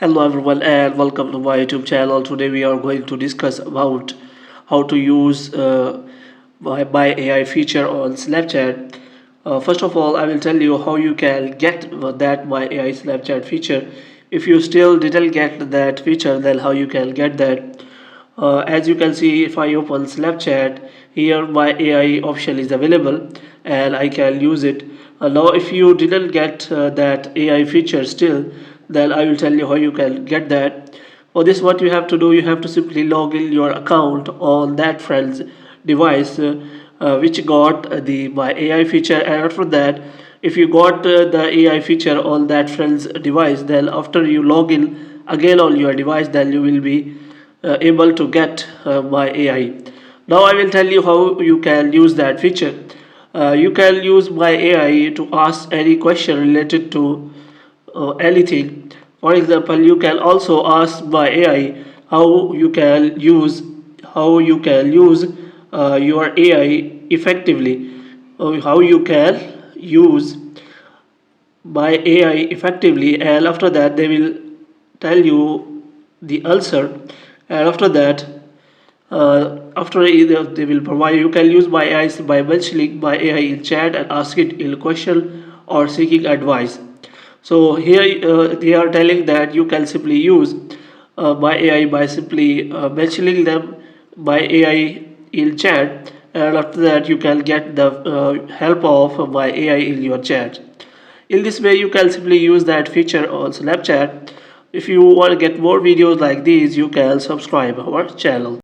Hello everyone and welcome to my YouTube channel. Today we are going to discuss about how to use by AI feature on Snapchat. First of all, I will tell you how you can get that by AI Snapchat feature. If you still didn't get that feature, then how you can get that. As you can see, if I open Snapchat, here my AI option is available and I can use it. Now if you didn't get that AI feature still, then I will tell you how you can get that. For this, what you have to do, you have to simply log in your account on that friend's device which got the my AI feature, and after that, if you got the AI feature on that friend's device, then after you log in again on your device, then you will be able to get by AI. Now I will tell you how you can use that feature. You can use my AI to ask any question related to anything. For example, you can also ask by AI how you can use your AI effectively. How you can use by AI effectively, and after that they will tell you the answer, and after that after either they will provide, you can use by AI by mentioning by AI in chat and ask it a question or seeking advice. So here they are telling that you can simply use by AI by simply mentioning them by AI in chat, and after that you can get the help of by AI in your chat. In this way, you can simply use that feature on Snapchat. If you want to get more videos like these, you can subscribe our channel.